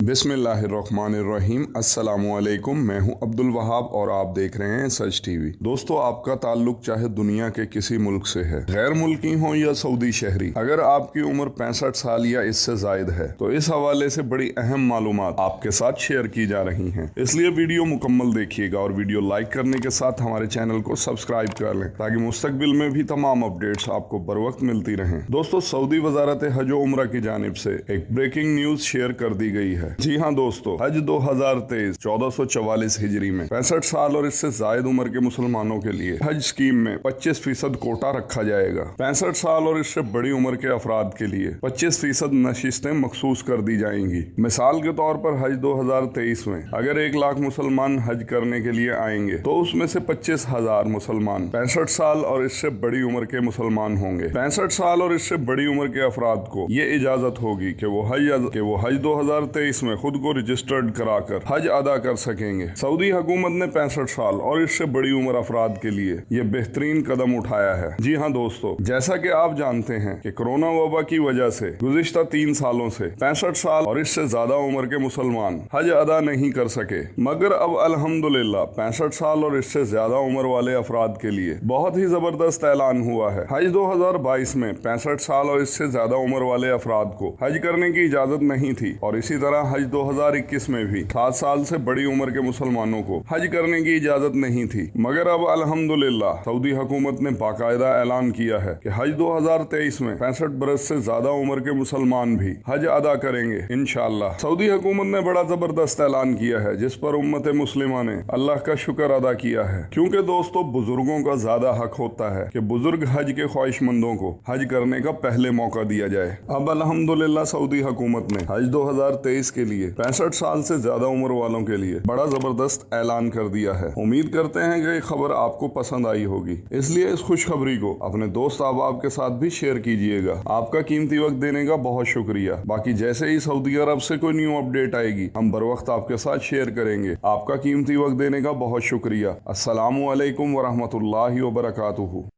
बिस्मिल्लाहिर्रहमानिर्रहीम। अस्सलामुअलैकुम। मैं हूं अब्दुल वहाब और आप देख रहे हैं सच टीवी। दोस्तों, आपका ताल्लुक चाहे दुनिया के किसी मुल्क से है, गैर मुल्की हो या सऊदी शहरी, अगर आपकी उम्र 65 साल या इससे जायद है तो इस हवाले से बड़ी अहम मालूमात आपके साथ शेयर की जा रही हैं। इसलिए वीडियो मुकम्मल देखिएगा और वीडियो लाइक करने के साथ हमारे चैनल को सब्सक्राइब कर लें ताकि मुस्तकबिल में भी तमाम अपडेट्स आपको बर वक्त मिलती रहें। दोस्तों, सऊदी वजारत हज व उम्रा की जानिब से एक ब्रेकिंग न्यूज शेयर कर दी गई है। जी हाँ दोस्तों, हज 2023 1444 हिजरी में 65 साल और इससे जायद उम्र के मुसलमानों के लिए हज स्कीम में 25% कोटा रखा जाएगा। 65 साल और इससे बड़ी उम्र के अफराद के लिए 25% नशिस्तें मखसूस कर दी जाएंगी। मिसाल के तौर पर हज 2023 में अगर 1 लाख मुसलमान हज करने के लिए आएंगे तो उसमें से 25,000 मुसलमान 65 साल और इससे बड़ी उम्र के मुसलमान होंगे। 65 साल और इससे बड़ी उम्र के अफराद को ये इजाजत होगी कि वो हज 2023 में खुद को रजिस्टर्ड कराकर हज अदा कर सकेंगे। सऊदी हुकूमत ने 65 साल और इससे बड़ी उम्र अफराद के लिए ये बेहतरीन कदम उठाया है। जी हाँ दोस्तों, जैसा कि आप जानते हैं कि कोरोना वबा की वजह से गुज़िश्ता 3 सालों से 65 साल और इससे ज्यादा उम्र के मुसलमान हज अदा नहीं कर सके, मगर अब अल्हम्दुलिल्लाह 65 साल और इससे ज्यादा उम्र वाले अफराद के लिए बहुत ही जबरदस्त ऐलान हुआ है। हज 2022 में 65 साल और इससे ज्यादा उम्र वाले अफराद को हज करने की इजाजत नहीं थी और इसी तरह हज 2021 में भी 7 साल से बड़ी उम्र के मुसलमानों को हज करने की इजाजत नहीं थी, मगर अब अल्हम्दुलिल्लाह सऊदी हुकूमत ने बाकायदा ऐलान किया है कि हज 2023 में 65 बरस से ज्यादा उम्र के मुसलमान भी हज अदा करेंगे इंशाअल्लाह। सऊदी हुकूमत ने बड़ा जबरदस्त ऐलान किया है जिस पर उम्मत मुस्लिमा ने अल्लाह का शुक्र अदा किया है, क्योंकि दोस्तों बुजुर्गों का ज्यादा हक होता है कि बुजुर्ग हज के ख्वाहिशमंदों को हज करने का पहले मौका दिया जाए। अब अल्हम्दुलिल्लाह सऊदी हुकूमत ने हज 2023 के लिए 65 साल से ज्यादा उम्र वालों के लिए बड़ा जबरदस्त ऐलान कर दिया है। उम्मीद करते हैं कि ये खबर आपको पसंद आई होगी, इसलिए इस खुशखबरी को अपने दोस्त अहबाब के साथ भी शेयर कीजिएगा। आपका कीमती वक्त देने का बहुत शुक्रिया। बाकी जैसे ही सऊदी अरब से कोई न्यू अपडेट आएगी हम बर वक्त आपके साथ शेयर करेंगे। आपका कीमती वक्त देने का बहुत शुक्रिया। अस्सलामु अलैकुम वरहमतुल्लाहि वबरकातुहू।